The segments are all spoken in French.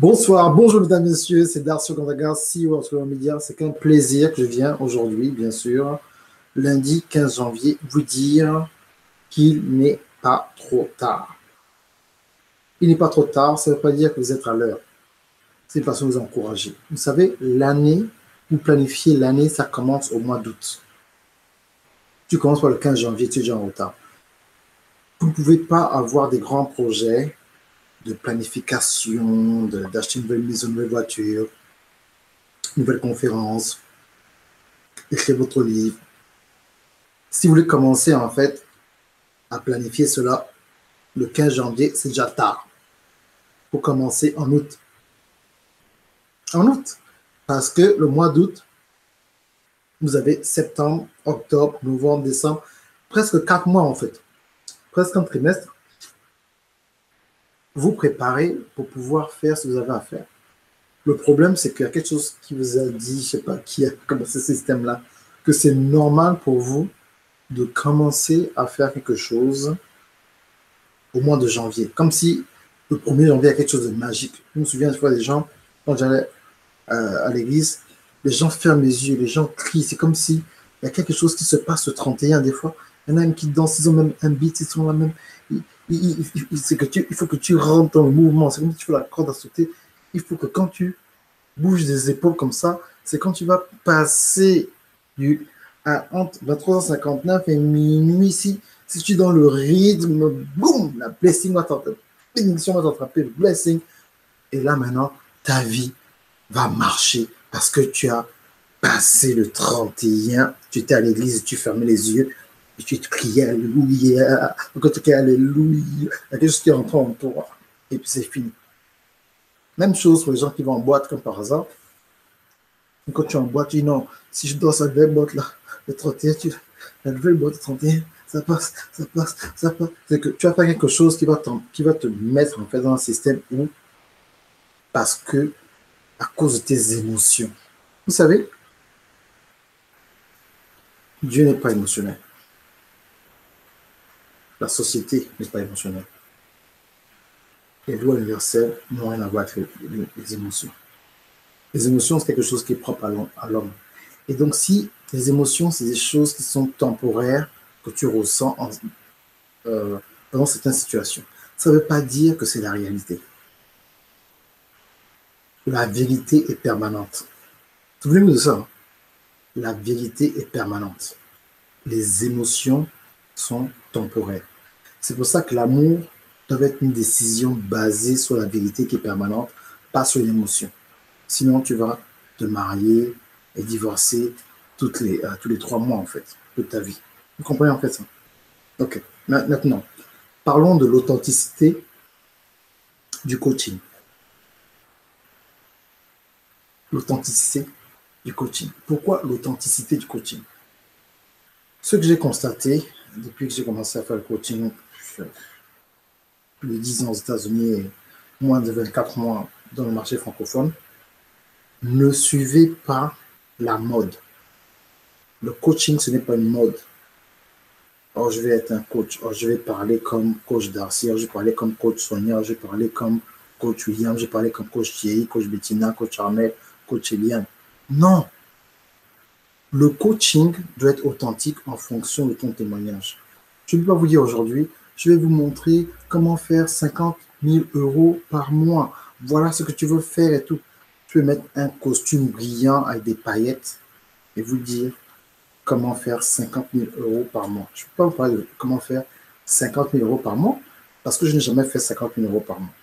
Bonsoir, bonjour mesdames, messieurs, c'est Darcio Gondaga, CEO Entrepreneur Média. C'est un plaisir que je viens aujourd'hui, bien sûr, lundi 15 janvier, vous dire qu'il n'est pas trop tard. Il n'est pas trop tard, ça ne veut pas dire que vous êtes à l'heure. C'est une façon de vous encourager. Vous savez, l'année, vous planifiez l'année, ça commence au mois d'août. Tu commences par le 15 janvier, tu es déjà en retard. Vous ne pouvez pas avoir des grands projets de planification, d'acheter une nouvelle maison, une nouvelle voiture, une nouvelle conférence, écrire votre livre. Si vous voulez commencer en fait à planifier cela le 15 janvier, c'est déjà tard. Il faut commencer en août. En août. Parce que le mois d'août, vous avez septembre, octobre, novembre, décembre, presque 4 mois en fait. Presque un trimestre. Vous préparez pour pouvoir faire ce que vous avez à faire. Le problème, c'est qu'il y a quelque chose qui vous a dit, je ne sais pas qui a commencé ce système-là, que c'est normal pour vous de commencer à faire quelque chose au mois de janvier. Comme si le 1er janvier, il y a quelque chose de magique. Je me souviens, je vois des gens, quand j'allais à l'église, les gens ferment les yeux, les gens crient. C'est comme si il y a quelque chose qui se passe le 31 des fois. Il y en a même qui dansent, ils ont même un beat, ils sont là même. Il faut que tu rentres dans le mouvement. C'est comme si tu fais la corde à sauter. Il faut que quand tu bouges des épaules comme ça, c'est quand tu vas passer entre 23h59 et minuit. Si tu es dans le rythme, boum, la blessing va t'attraper. La bénédiction va t'attraper, le blessing. Et là maintenant, ta vie va marcher parce que tu as passé le 31, tu étais à l'église, tu fermais les yeux et tu te criais Alléluia. Quand tu criais Alléluia, il y a quelque chose qui rentre en toi et puis c'est fini. Même chose pour les gens qui vont en boîte comme par hasard. Quand tu es en boîte, tu dis non, si je dois cette nouvelle boîte là, le 31, la nouvelle boîte le 31, ça passe, ça passe, ça passe. C'est que tu vas faire quelque chose qui va te mettre en fait dans un système où, parce que, à cause de tes émotions. Vous savez, Dieu n'est pas émotionnel. La société n'est pas émotionnelle. Les lois universelles n'ont rien à voir avec les émotions. Les émotions, c'est quelque chose qui est propre à l'homme. Et donc, si les émotions, c'est des choses qui sont temporaires, que tu ressens dans certaines situations, ça ne veut pas dire que c'est la réalité. La vérité est permanente. Souvenez-vous de ça. Hein? La vérité est permanente. Les émotions sont temporaires. C'est pour ça que l'amour doit être une décision basée sur la vérité qui est permanente, pas sur l'émotion. Sinon, tu vas te marier et divorcer tous les 3 mois, en fait, de ta vie. Vous comprenez, en fait, ça? OK. Maintenant, parlons de l'authenticité du coaching. L'authenticité du coaching. Pourquoi l'authenticité du coaching? Ce que j'ai constaté, depuis que j'ai commencé à faire le coaching, plus de 10 ans aux États-Unis et moins de 24 mois dans le marché francophone, ne suivez pas la mode. Le coaching, ce n'est pas une mode. Oh, je vais être un coach. Oh, je vais parler comme coach Darcy. Oh, je vais parler comme coach Sonia. Oh, je vais parler comme coach William. Je vais parler comme coach Thierry, coach Bettina, coach Armel, coach Eliane. Non. Le coaching doit être authentique en fonction de ton témoignage. Je ne peux pas vous dire aujourd'hui, je vais vous montrer comment faire 50 000 € par mois. Voilà ce que tu veux faire et tout. Tu peux mettre un costume brillant avec des paillettes et vous dire comment faire 50 000 € par mois. Je ne peux pas vous parler de comment faire 50 000 € par mois parce que je n'ai jamais fait 50 000 € par mois.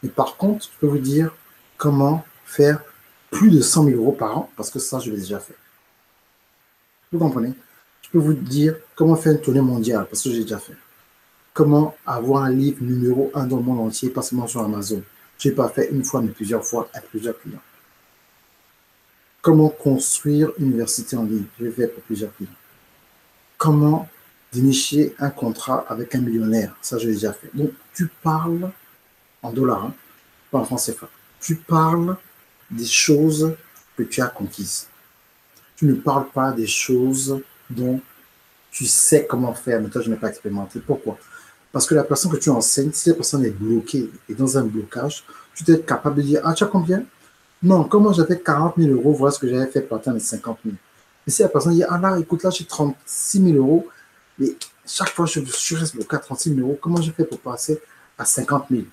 Mais par contre, je peux vous dire comment faire plus de 100 000 € par an parce que ça, je l'ai déjà fait. Vous comprenez? Je peux vous dire comment faire une tournée mondiale parce que j'ai déjà fait. Comment avoir un livre numéro 1 dans le monde entier, pas seulement sur Amazon. Je n'ai pas fait une fois, mais plusieurs fois avec plusieurs clients. Comment construire une université en ligne. Je l'ai fait pour plusieurs clients. Comment dénicher un contrat avec un millionnaire. Ça, je l'ai déjà fait. Donc, tu parles en dollars, hein, pas en francs CFA. Tu parles des choses que tu as conquises. Tu ne parles pas des choses dont tu sais comment faire, mais toi, je n'ai pas expérimenté. Pourquoi? Parce que la personne que tu enseignes, si la personne est bloquée et dans un blocage, tu dois être capable de dire, ah, tu as combien? Non, comme moi j'avais 40 000 euros, voilà ce que j'avais fait pour atteindre les 50 000. Mais si la personne dit, ah là, écoute, là, j'ai 36 000 euros, mais chaque fois je reste bloqué à 36 000 euros, comment je fais pour passer à 50 000?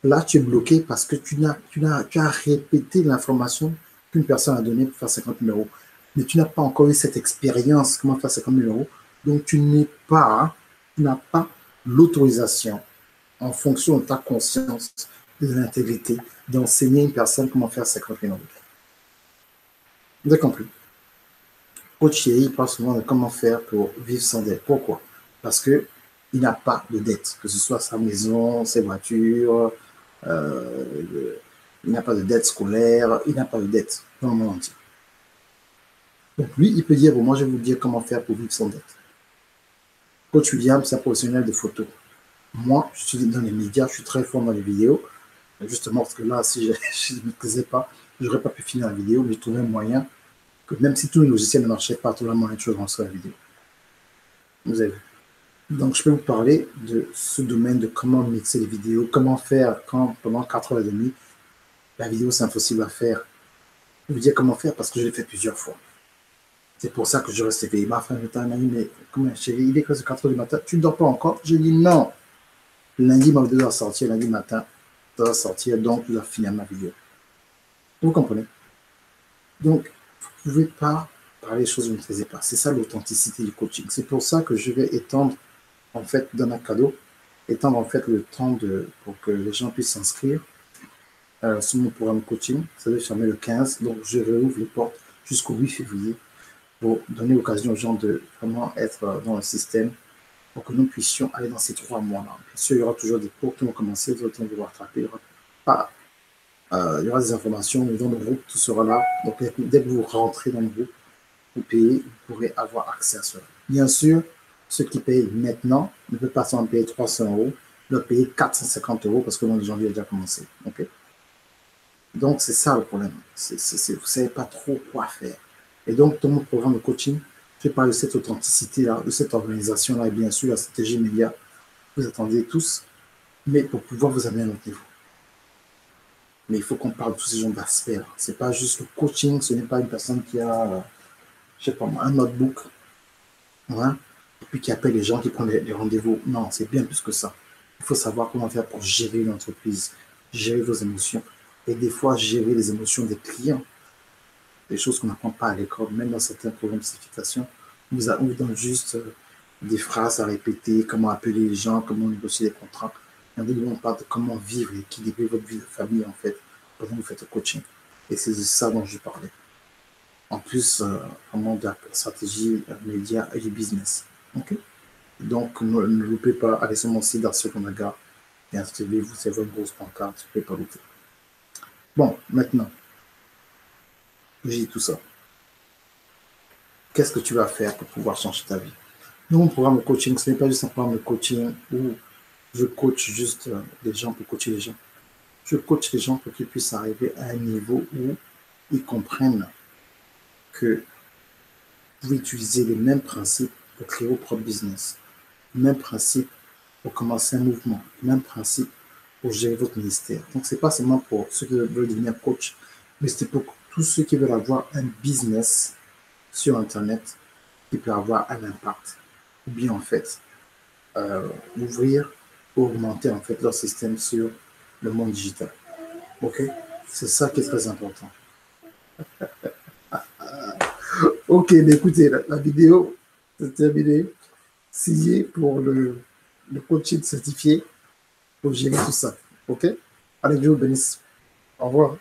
Là, tu es bloqué parce que tu as répété l'information qu'une personne a donnée pour faire 50 000 euros. Mais tu n'as pas encore eu cette expérience, comment faire 50 000 euros. Donc, tu n'as pas l'autorisation, en fonction de ta conscience et de l'intégrité, d'enseigner à une personne comment faire 50 000 euros. Vous avez compris? Coach Thierry parle souvent de comment faire pour vivre sans dette. Pourquoi? Parce qu'il n'a pas de dette, que ce soit sa maison, ses voitures, il n'a pas de dette scolaire, il n'a pas de dette dans le monde entier. Donc lui, il peut dire, bon, moi je vais vous dire comment faire pour vivre sans dette. Coach William, c'est un professionnel de photo. Moi, je suis dans les médias, je suis très fort dans les vidéos. Justement, parce que là, si je ne me maîtrisais pas, je n'aurais pas pu finir la vidéo, mais j'ai trouvé un moyen que même si tous les logiciels ne marchaient pas, tout le moyen de chose dans la vidéo. Vous avez vu. Donc, je peux vous parler de ce domaine de comment mixer les vidéos, comment faire quand pendant 4h30, la vidéo c'est impossible à faire. Je vais vous dire comment faire parce que je l'ai fait plusieurs fois. C'est pour ça que je reste éveillé. Ma femme m'a dit, mais comment, chérie, il est presque 4h du matin, tu ne dors pas encore? J'ai dit non. Lundi, ma vidéo doit sortir, lundi matin, ça doit sortir, donc je dois finir ma vidéo. Vous comprenez? Donc, vous ne pouvez pas parler des choses que vous ne maîtrisez pas. C'est ça l'authenticité du coaching. C'est pour ça que je vais étendre, en fait, dans un cadeau, étendre en fait le temps pour que les gens puissent s'inscrire sur mon programme coaching. Ça va fermer le 15, donc je réouvre les portes jusqu'au 8 février pour donner l'occasion aux gens de vraiment être dans le système pour que nous puissions aller dans ces 3 mois-là. Bien sûr, il y aura toujours des cours qui vont commencer, d'autres vont devoir rattraper. Il y aura des informations, mais dans le groupe, tout sera là. Donc, dès que vous rentrez dans le groupe, vous payez, vous pourrez avoir accès à cela. Bien sûr, ceux qui payent maintenant ne peuvent pas seulement payer 300 euros, ils doivent payer 450 euros parce que le mois de janvier a déjà commencé. Okay? Donc, c'est ça le problème. Vous ne savez pas trop quoi faire. Et donc, dans mon programme de coaching, je parle de cette authenticité-là, de cette organisation-là, et bien sûr, la stratégie média, vous attendez tous, mais pour pouvoir vous amener à notre niveau. Mais il faut qu'on parle de tous ces genres d'aspects. Ce n'est pas juste le coaching, ce n'est pas une personne qui a, je sais pas moi, un notebook, hein, et puis qui appelle les gens, qui prennent les rendez-vous. Non, c'est bien plus que ça. Il faut savoir comment faire pour gérer une entreprise, gérer vos émotions, et des fois gérer les émotions des clients. Des choses qu'on n'apprend pas à l'école, même dans certains programmes de certification. On vous donne juste des phrases à répéter, comment appeler les gens, comment négocier les contrats. Et on parle de comment vivre et équilibrer votre vie de famille, en fait, pendant que vous faites le coaching. Et c'est de ça dont je parlais. En plus, vraiment de la stratégie média et du business. Okay? Donc, ne loupez pas, allez sur mon site d'Arcio Konaga et inscrivez-vous, c'est votre grosse pancarte, vous ne pouvez pas louper. Bon, maintenant, j'ai dit tout ça. Qu'est-ce que tu vas faire pour pouvoir changer ta vie? Dans mon programme de coaching, ce n'est pas juste un programme de coaching où je coach juste les gens pour coacher les gens. Je coach les gens pour qu'ils puissent arriver à un niveau où ils comprennent que vous pouvez utiliser les mêmes principes pour créer vos propres business, les mêmes principes pour commencer un mouvement, les mêmes principes pour gérer votre ministère. Donc, ce n'est pas seulement pour ceux qui veulent devenir coach, mais c'est pour tous ceux qui veulent avoir un business sur Internet qui peut avoir un impact, ou bien en fait ouvrir ou augmenter en fait leur système sur le monde digital. Ok, c'est ça qui est très important. Ok, mais écoutez, la vidéo c'est terminé. Signé pour le coaching certifié pour gérer tout ça. Ok, allez, Dieu vous bénisse. Au revoir.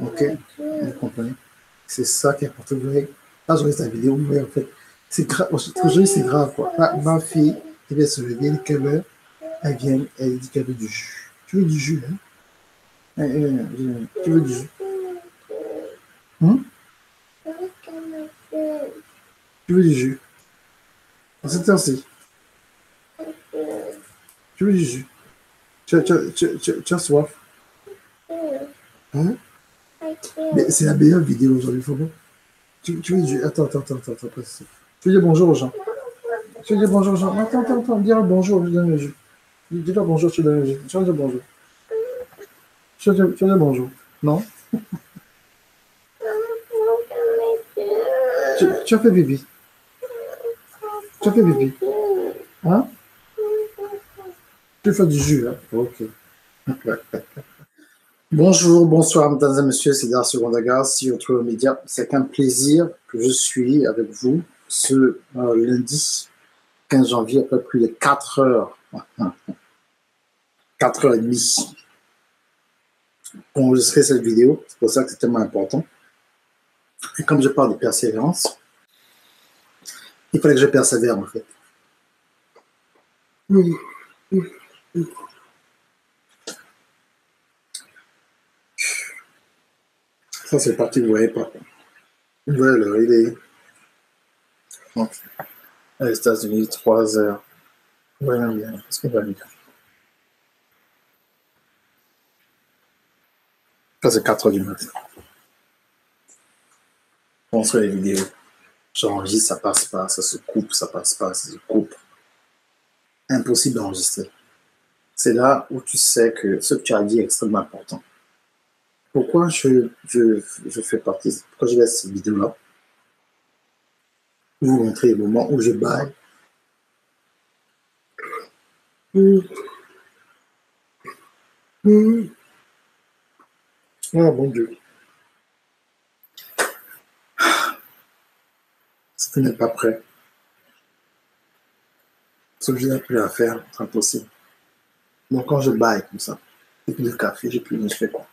Ok, vous comprenez? C'est ça qui est important. Vous voyez, là, je regarde la vidéo, vous voyez, en fait, c'est grave. Aujourd'hui, c'est grave, quoi. Là, ma fille, elle vient se lever, elle vient, elle dit qu'elle veut du jus. Tu veux du jus, hein? Tu veux du jus? Tu veux du jus? En ce temps-ci, tu veux du jus? Tu as soif? Hein? Mais c'est la meilleure vidéo aujourd'hui, faut pas. Tu veux dire, attends, après ça. Tu veux dire bonjour aux gens. Tu veux dire bonjour aux gens. Attends, dis-leur bonjour, je donne le jus. Dis-leur bonjour, tu donnes le jus. Tu vas dire bonjour. Tu vas dire bonjour. Non? Tu as fait pipi. Tu as fait pipi. Hein? Tu fais du jus, hein? Ok. Bonjour, bonsoir, mesdames et messieurs, c'est Dar Secondaga, CEO True Media. C'est un plaisir que je suis avec vous ce lundi 15 janvier, après plus de 4 heures, 4 heures et demie pour enregistrer cette vidéo. C'est pour ça que c'est tellement important. Et comme je parle de persévérance, il fallait que je persévère en fait. Ça, c'est parti, vous ne voyez pas. Voilà, il est. Donc, aux États-Unis, 3 heures. Voilà bien. Qu'est-ce qu'on va dire? Ça, c'est 4 heures du matin. On se fait les vidéos. J'enregistre, ça passe pas, ça se coupe, ça passe pas, ça se coupe. Impossible d'enregistrer. C'est là où tu sais que ce que tu as dit est extrêmement important. Pourquoi je fais partie, pourquoi je laisse cette vidéo-là, vous montrer le moment où je baille. Oh mon Dieu. Si tu n'es pas prêt, ce que je n'ai plus à faire, c'est impossible. Donc quand je baille comme ça, j'ai plus de café, j'ai plus de je fais quoi?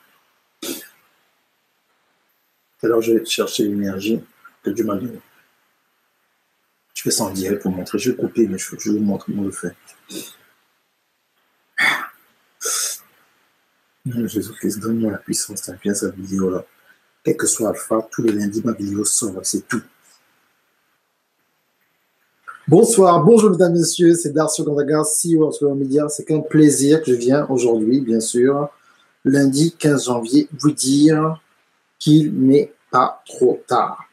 Alors je vais chercher l'énergie que Dieu m'a donnée. Je fais ça en direct pour montrer. Je vais couper mes cheveux, je vous montre comment on le fait. Jésus-Christ, donne-moi la puissance de bien cette vidéo-là. Quel que soit Alpha, tous les lundis, ma vidéo sort, c'est tout. Bonsoir, bonjour mesdames et messieurs, c'est Dar Secondaga, CEO True Media. C'est un plaisir que je viens aujourd'hui, bien sûr, lundi 15 janvier, vous dire qu'il n'est pas trop tard.